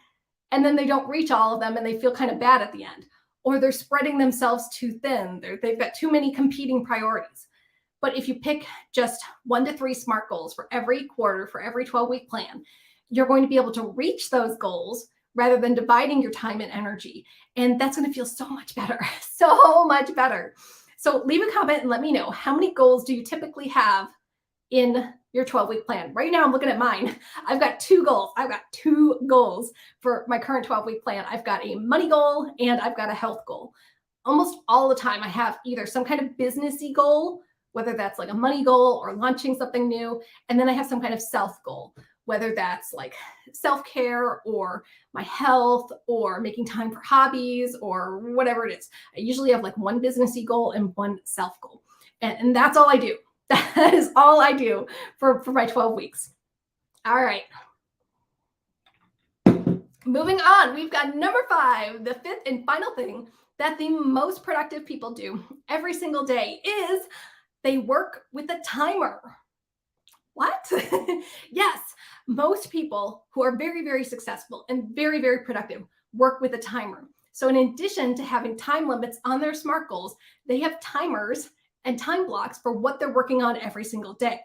and then they don't reach all of them and they feel kind of bad at the end. Or they're spreading themselves too thin. They've got too many competing priorities. But if you pick just 1 to 3 SMART goals for every quarter, for every 12-week plan, you're going to be able to reach those goals rather than dividing your time and energy. And that's going to feel so much better, so much better. So leave a comment and let me know, how many goals do you typically have in your 12-week plan? Right now, I'm looking at mine. I've got 2 goals. I've got 2 goals for my current 12-week plan. I've got a money goal and I've got a health goal. Almost all the time, I have either some kind of businessy goal, whether that's like a money goal or launching something new, and then I have some kind of self goal, whether that's like self-care or my health or making time for hobbies or whatever it is. I usually have like 1 businessy goal and 1 self goal. And that's all I do. That is all I do for my 12 weeks. All right. Moving on, we've got number 5, the 5th and final thing that the most productive people do every single day is they work with a timer. What? Yes, most people who are very, very successful and very, very productive work with a timer. So in addition to having time limits on their SMART goals, they have timers and time blocks for what they're working on every single day.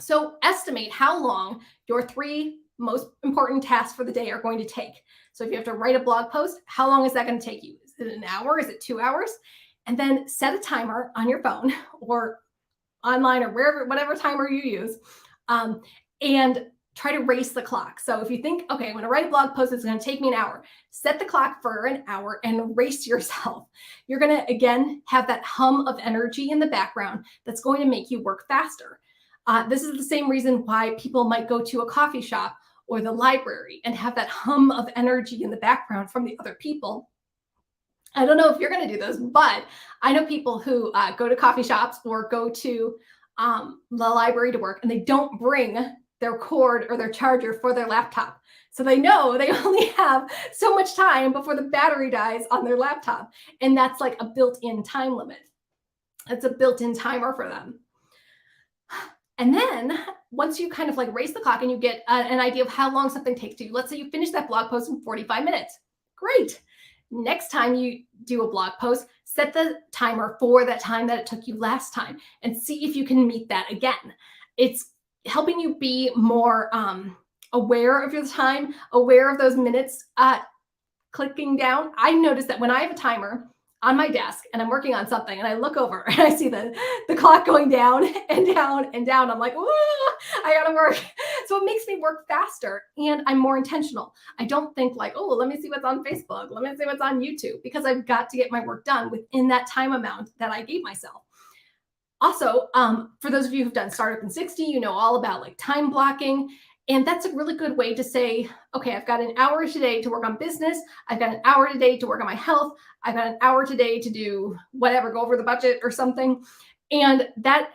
So estimate how long your 3 most important tasks for the day are going to take. So if you have to write a blog post, how long is that going to take you? Is it an hour? Is it 2 hours? And then set a timer on your phone or online or wherever, whatever timer you use, and try to race the clock. So if you think, okay, I'm going to write a blog post, it's going to take me an hour, set the clock for an hour and race yourself. You're going to, again, have that hum of energy in the background that's going to make you work faster. This is the same reason why people might go to a coffee shop or the library and have that hum of energy in the background from the other people. I don't know if you're going to do this, but I know people who go to coffee shops or go to the library to work, and they don't bring their cord or their charger for their laptop. So they know they only have so much time before the battery dies on their laptop. And that's like a built-in time limit. It's a built-in timer for them. And then once you kind of like race the clock and you get an idea of how long something takes you, let's say you finish that blog post in 45 minutes. Great. Next time you do a blog post, set the timer for that time that it took you last time and see if you can meet that again. It's helping you be more aware of your time, aware of those minutes clicking down. I noticed that when I have a timer on my desk and I'm working on something and I look over and I see the clock going down and down and down, I'm like, ooh, I gotta work. So it makes me work faster and I'm more intentional. I don't think like, oh, let me see what's on Facebook. Let me see what's on YouTube, because I've got to get my work done within that time amount that I gave myself. Also, for those of you who've done Startup in 60, you know all about like time blocking. And that's a really good way to say, okay, I've got an hour today to work on business. I've got an hour today to work on my health. I've got an hour today to do whatever, go over the budget or something. And that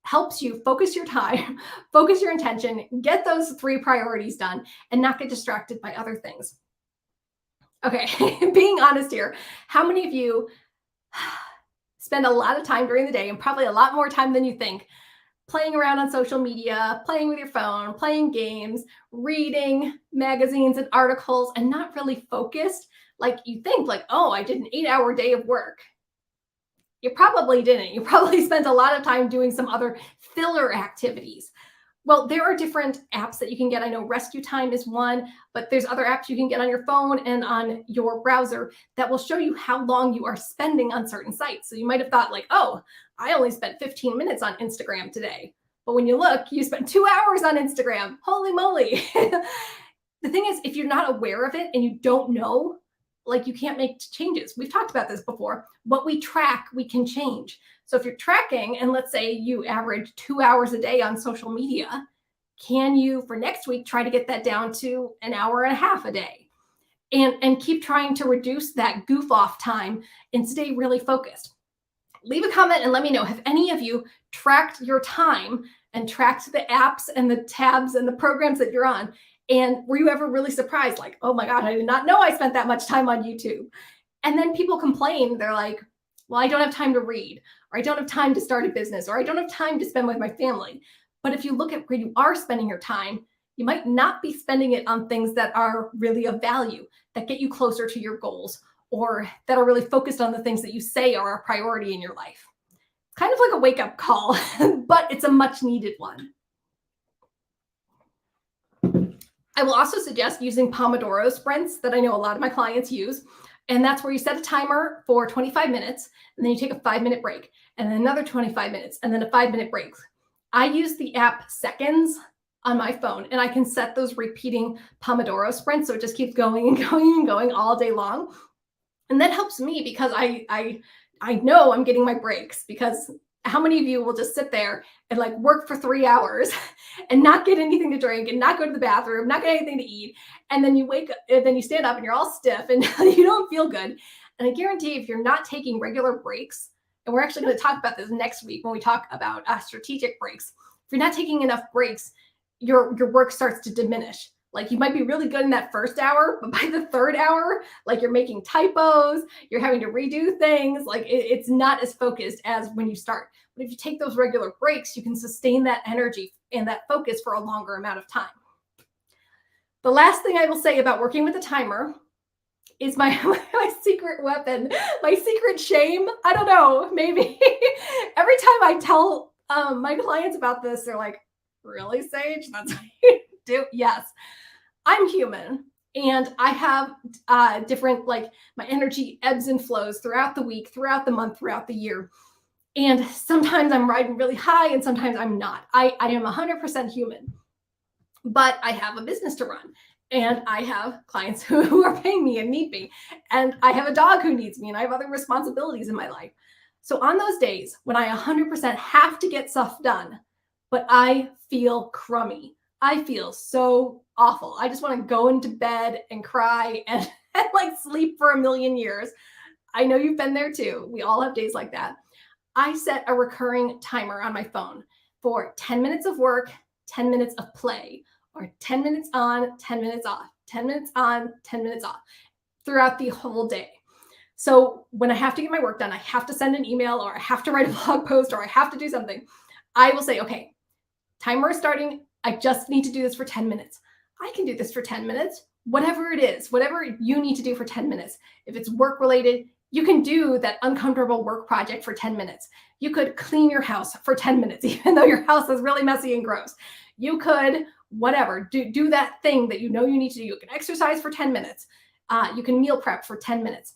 helps you focus your time, focus your intention, get those 3 priorities done, and not get distracted by other things. Okay, being honest here, how many of you spend a lot of time during the day, and probably a lot more time than you think, playing around on social media, playing with your phone, playing games, reading magazines and articles, and not really focused like you think, like, oh, I did an 8-hour day of work. You probably didn't. You probably spent a lot of time doing some other filler activities. Well, there are different apps that you can get. I know Rescue Time is one, but there's other apps you can get on your phone and on your browser that will show you how long you are spending on certain sites. So you might have thought like, oh, I only spent 15 minutes on Instagram today. But when you look, you spent 2 hours on Instagram. Holy moly. The thing is, if you're not aware of it and you don't know, like you can't make changes. We've talked about this before. What we track, we can change. So if you're tracking, and let's say you average 2 hours a day on social media, can you for next week try to get that down to an hour and a half a day? And keep trying to reduce that goof off time and stay really focused. Leave a comment and let me know, have any of you tracked your time and tracked the apps and the tabs and the programs that you're on? And were you ever really surprised? Like, oh my God, I did not know I spent that much time on YouTube. And then people complain. They're like, well, I don't have time to read, or I don't have time to start a business, or I don't have time to spend with my family. But if you look at where you are spending your time, you might not be spending it on things that are really of value, that get you closer to your goals, or that are really focused on the things that you say are a priority in your life. It's kind of like a wake-up call, but it's a much needed one. I will also suggest using pomodoro sprints that I know a lot of my clients use. And that's where you set a timer for 25 minutes, and then you take a 5-minute break, and then another 25 minutes, and then a 5-minute break. I use the app Seconds on my phone, and I can set those repeating pomodoro sprints. So it just keeps going and going and going all day long. And that helps me because I know I'm getting my breaks, because how many of you will just sit there and like work for 3 hours and not get anything to drink and not go to the bathroom, not get anything to eat. And then you wake up and then you stand up and you're all stiff and you don't feel good. And I guarantee if you're not taking regular breaks, and we're actually going to talk about this next week when we talk about strategic breaks. If you're not taking enough breaks, your work starts to diminish. Like you might be really good in that first hour, but by the 3rd hour, like you're making typos, you're having to redo things. Like it's not as focused as when you start. But if you take those regular breaks, you can sustain that energy and that focus for a longer amount of time. The last thing I will say about working with a timer is my secret weapon, my secret shame. I don't know, maybe every time I tell my clients about this, they're like, really, Sage? That's what you do? Yes, I'm human. And I have different, like my energy ebbs and flows throughout the week, throughout the month, throughout the year. And sometimes I'm riding really high and sometimes I'm not. I am 100% human. but I have a business to run. And I have clients who are paying me and need me. And I have a dog who needs me. And I have other responsibilities in my life. So on those days when I 100% have to get stuff done, but I feel crummy, I feel so awful. I just want to go into bed and cry and like sleep for a million years. I know you've been there too. We all have days like that. I set a recurring timer on my phone for 10 minutes of work, 10 minutes of play, or 10 minutes on, 10 minutes off, 10 minutes on, 10 minutes off throughout the whole day. So when I have to get my work done, I have to send an email or I have to write a blog post or I have to do something, I will say, okay, timer is starting. I just need to do this for 10 minutes. I can do this for 10 minutes, whatever it is, whatever you need to do for 10 minutes. If it's work related, you can do that uncomfortable work project for 10 minutes. You could clean your house for 10 minutes, even though your house is really messy and gross. You could, whatever, do that thing that you know you need to do. You can exercise for 10 minutes. You can meal prep for 10 minutes.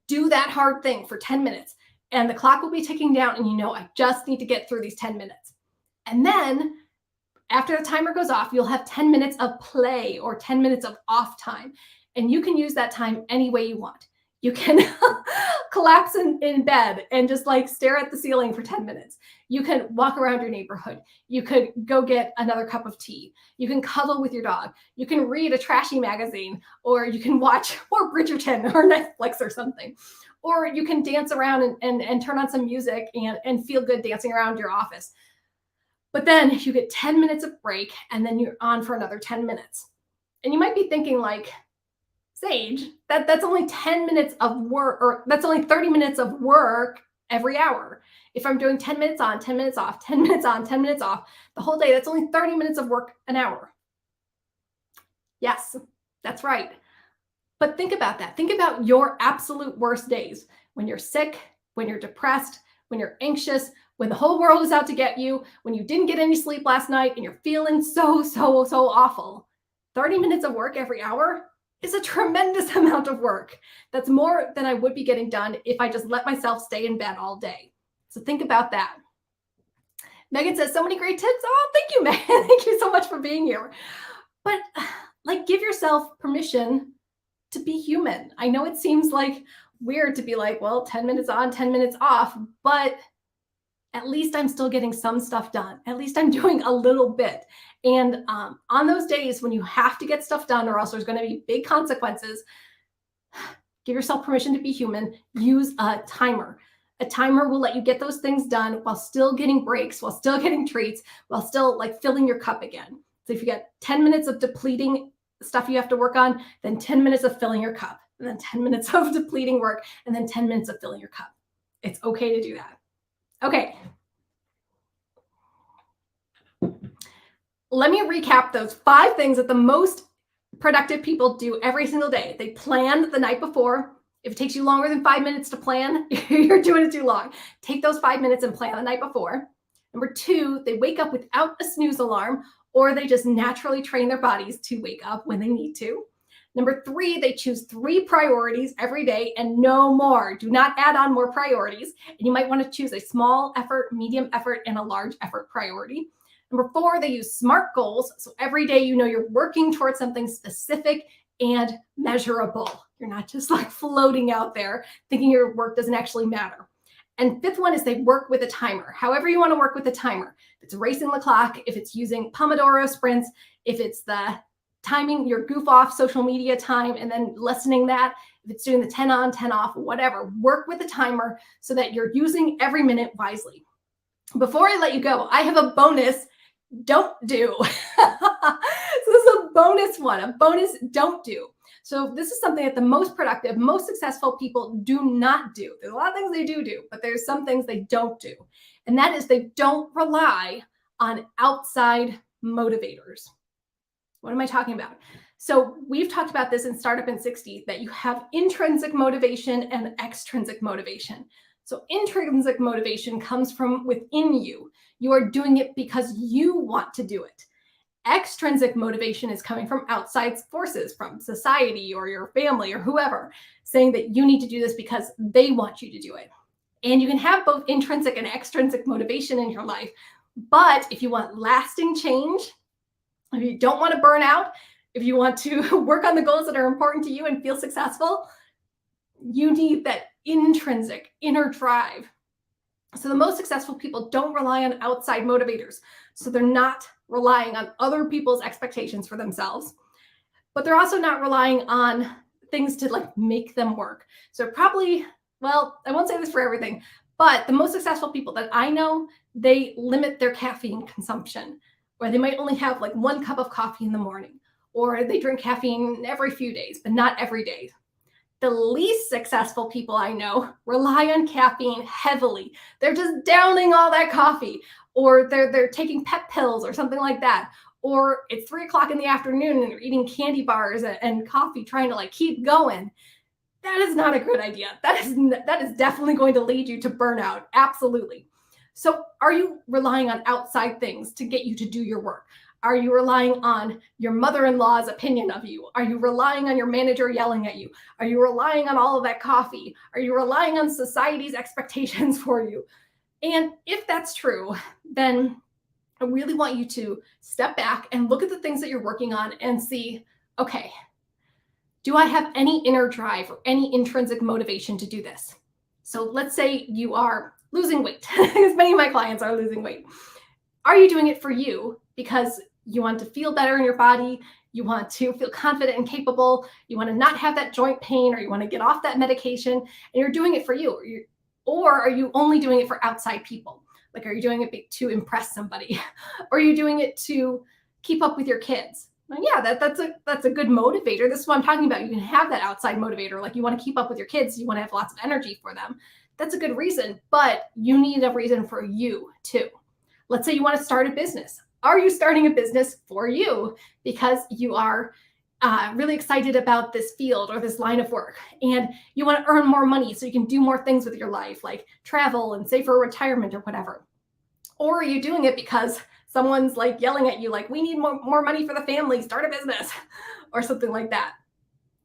Do that hard thing for 10 minutes. And the clock will be ticking down and you know, I just need to get through these 10 minutes. And then after the timer goes off, you'll have 10 minutes of play or 10 minutes of off time. And you can use that time any way you want. You can collapse in bed and just like stare at the ceiling for 10 minutes. You can walk around your neighborhood. You could go get another cup of tea. You can cuddle with your dog. You can read a trashy magazine, or you can watch more Bridgerton or Netflix or something. Or you can dance around and turn on some music and feel good dancing around your office. But then you get 10 minutes of break and then you're on for another 10 minutes. And you might be thinking like, Sage, that's only 10 minutes of work, or that's only 30 minutes of work every hour. If I'm doing 10 minutes on, 10 minutes off, 10 minutes on, 10 minutes off, the whole day, that's only 30 minutes of work an hour. Yes, that's right. But think about that. Think about your absolute worst days when you're sick, when you're depressed, when you're anxious, when the whole world is out to get you, when you didn't get any sleep last night and you're feeling so awful. 30 minutes of work every hour is a tremendous amount of work. That's more than I would be getting done if I just let myself stay in bed all day. So think about that. Megan says, so many great tips. Oh, thank you, Megan. Thank you so much for being here. But like, give yourself permission to be human. I know it seems like weird to be like, well, 10 minutes on, 10 minutes off, but at least I'm still getting some stuff done. At least I'm doing a little bit. And on those days when you have to get stuff done or else there's going to be big consequences, give yourself permission to be human. Use a timer. A timer will let you get those things done while still getting breaks, while still getting treats, while still like filling your cup again. So if you get 10 minutes of depleting stuff you have to work on, then 10 minutes of filling your cup, and then 10 minutes of depleting work, and then 10 minutes of filling your cup. It's okay to do that. Okay. Let me recap those 5 things that the most productive people do every single day. They plan the night before. If it takes you longer than 5 minutes to plan, you're doing it too long. Take those 5 minutes and plan the night before. Number 2, they wake up without a snooze alarm, or they just naturally train their bodies to wake up when they need to. Number 3, they choose 3 priorities every day and no more. Do not add on more priorities. And you might want to choose a small effort, medium effort, and a large effort priority. Number 4, they use SMART goals. So every day, you know, you're working towards something specific and measurable. You're not just like floating out there thinking your work doesn't actually matter. And 5th one is they work with a timer. However you want to work with a timer. If it's racing the clock, if it's using pomodoro sprints, if it's the timing your goof off social media time and then lessening that, if it's doing the 10 on, 10 off, whatever, work with a timer so that you're using every minute wisely. Before I let you go, I have a bonus don't do. So this is a bonus one, a bonus don't do. So this is something that the most productive, most successful people do not do. There's a lot of things they do, but there's some things they don't do. And that is they don't rely on outside motivators. What am I talking about? So we've talked about this in Startup in 60, that you have intrinsic motivation and extrinsic motivation. So intrinsic motivation comes from within you. You are doing it because you want to do it. Extrinsic motivation is coming from outside forces, from society or your family or whoever, saying that you need to do this because they want you to do it. And you can have both intrinsic and extrinsic motivation in your life. But if you want lasting change, If you don't want to burn out, if you want to work on the goals that are important to you and feel successful, you need that intrinsic inner drive. So the most successful people don't rely on outside motivators. So they're not relying on other people's expectations for themselves, but they're also not relying on things to like make them work. So probably, well, I won't say this for everything, but the most successful people that I know, they limit their caffeine consumption, or they might only have like 1 cup of coffee in the morning, or they drink caffeine every few days, but not every day. The least successful people I know rely on caffeine heavily. They're just downing all that coffee, or they're taking pep pills or something like that. Or it's 3 o'clock in the afternoon and they're eating candy bars and coffee, trying to like keep going. That is not a good idea. That is definitely going to lead you to burnout. Absolutely. So are you relying on outside things to get you to do your work? Are you relying on your mother-in-law's opinion of you? Are you relying on your manager yelling at you? Are you relying on all of that coffee? Are you relying on society's expectations for you? And if that's true, then I really want you to step back and look at the things that you're working on and see, okay, do I have any inner drive or any intrinsic motivation to do this? So let's say you are losing weight, because many of my clients are losing weight. Are you doing it for you because you want to feel better in your body? You want to feel confident and capable. You want to not have that joint pain, or you want to get off that medication, and you're doing it for you. Or are you only doing it for outside people? Like, are you doing it to impress somebody? Or are you doing it to keep up with your kids? Well, yeah, that's a good motivator. This is what I'm talking about. You can have that outside motivator, like you want to keep up with your kids, you want to have lots of energy for them. That's a good reason, but you need a reason for you too. Let's say you want to start a business. Are you starting a business for you because you are really excited about this field or this line of work, and you want to earn more money so you can do more things with your life, like travel and save for retirement or whatever? Or are you doing it because someone's like yelling at you, like, we need more money for the family, start a business, or something like that?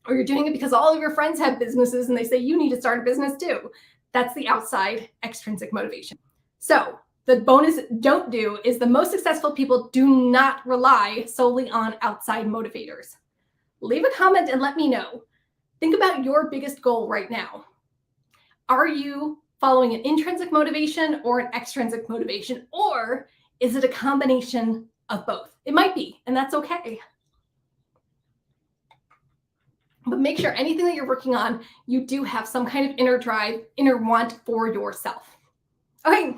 Or you're doing it because all of your friends have businesses and they say you need to start a business too. That's the outside extrinsic motivation. So the bonus don't do is the most successful people do not rely solely on outside motivators. Leave a comment and let me know. Think about your biggest goal right now. Are you following an intrinsic motivation or an extrinsic motivation? Or is it a combination of both? It might be, and that's okay. But make sure anything that you're working on, you do have some kind of inner drive, inner want for yourself. Okay,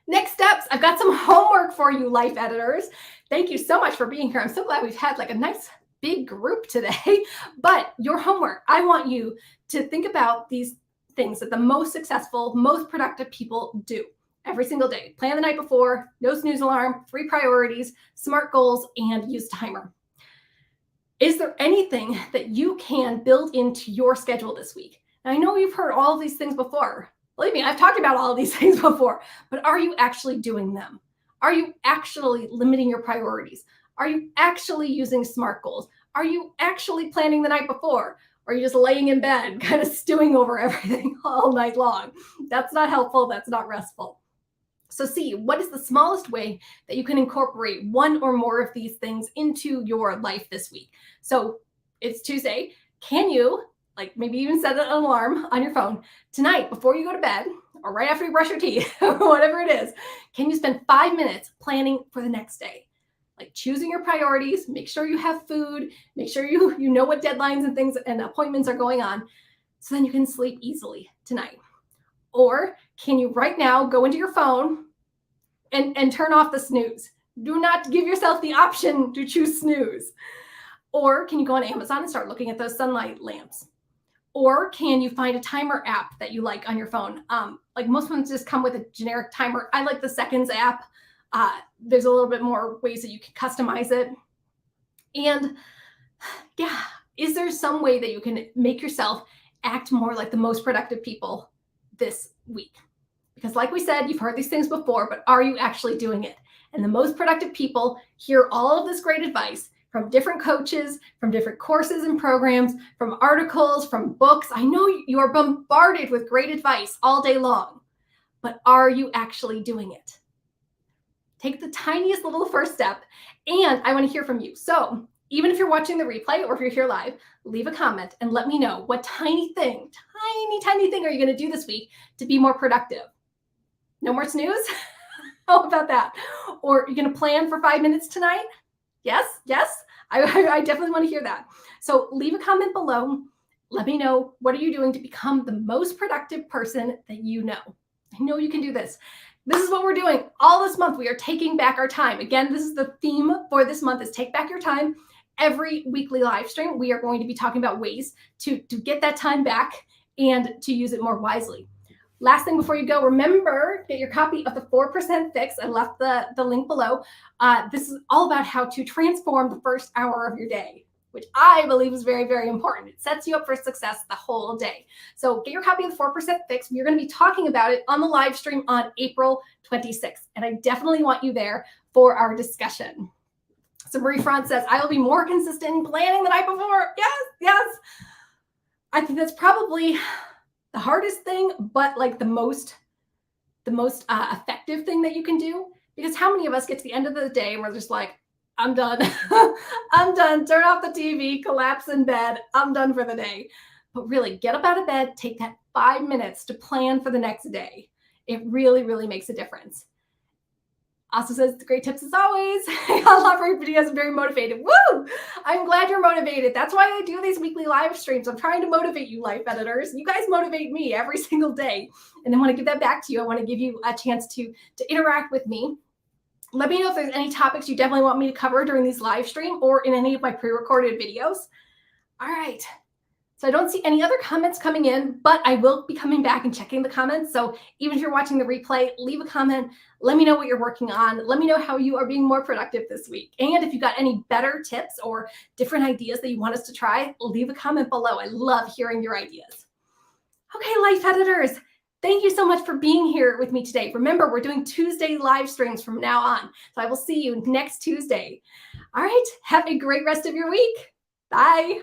next steps. I've got some homework for you, life editors. Thank you so much for being here. I'm so glad we've had like a nice big group today. But your homework, I want you to think about these things that the most successful, most productive people do every single day. Plan the night before, no snooze alarm, 3 priorities, SMART goals, and use timer. Is there anything that you can build into your schedule this week? Now, I know you've heard all of these things before. Believe me, I've talked about all of these things before, but are you actually doing them? Are you actually limiting your priorities? Are you actually using SMART goals? Are you actually planning the night before? Or are you just laying in bed, kind of stewing over everything all night long? That's not helpful. That's not restful. So see, what is the smallest way that you can incorporate one or more of these things into your life this week? So it's Tuesday. Can you, like, maybe even set an alarm on your phone tonight before you go to bed, or right after you brush your teeth, or whatever it is? Can you spend 5 minutes planning for the next day? Like choosing your priorities, make sure you have food, make sure you know what deadlines and things and appointments are going on, so then you can sleep easily tonight. Or can you right now go into your phone and turn off the snooze? Do not give yourself the option to choose snooze. Or can you go on Amazon and start looking at those sunlight lamps? Or can you find a timer app that you like on your phone? Like most ones just come with a generic timer. I like the Seconds app. There's a little bit more ways that you can customize it. And yeah, is there some way that you can make yourself act more like the most productive people this week? Because like we said, you've heard these things before, but are you actually doing it? And the most productive people hear all of this great advice from different coaches, from different courses and programs, from articles, from books. I know you are bombarded with great advice all day long, but are you actually doing it? Take the tiniest little first step, and I want to hear from you. So even if you're watching the replay or if you're here live, leave a comment and let me know what tiny thing are you going to do this week to be more productive. No more snooze? How about that? Or you're going to plan for 5 minutes tonight? Yes. I definitely want to hear that. So leave a comment below. Let me know, what are you doing to become the most productive person that you know? I know you can do this. This is what we're doing all this month. We are taking back our time. Again, this is the theme for this month, is take back your time. Every weekly live stream, we are going to be talking about ways to get that time back and to use it more wisely. Last thing before you go, remember, get your copy of the 4% Fix. I left the link below. This is all about how to transform the first hour of your day, which I believe is very, very important. It sets you up for success the whole day. So get your copy of the 4% Fix. We're going to be talking about it on the live stream on April 26th. And I definitely want you there for our discussion. So Marie France says, I will be more consistent in planning the night before. Yes. I think that's probably the hardest thing, but like the most effective thing that you can do. Because how many of us get to the end of the day and we're just like, I'm done. I'm done. Turn off the TV, collapse in bed. I'm done for the day. But really, get up out of bed, take that 5 minutes to plan for the next day. It really, really makes a difference. Also says, great tips as always. I love her videos. I'm very motivated. Woo! I'm glad you're motivated. That's why I do these weekly live streams. I'm trying to motivate you, life editors. You guys motivate me every single day. And I want to give that back to you. I want to give you a chance to interact with me. Let me know if there's any topics you definitely want me to cover during these live stream or in any of my pre-recorded videos. All right. So I don't see any other comments coming in, but I will be coming back and checking the comments. So even if you're watching the replay, leave a comment. Let me know what you're working on. Let me know how you are being more productive this week. And if you got any better tips or different ideas that you want us to try, leave a comment below. I love hearing your ideas. Okay, life editors, thank you so much for being here with me today. Remember, we're doing Tuesday live streams from now on. So I will see you next Tuesday. All right, have a great rest of your week. Bye.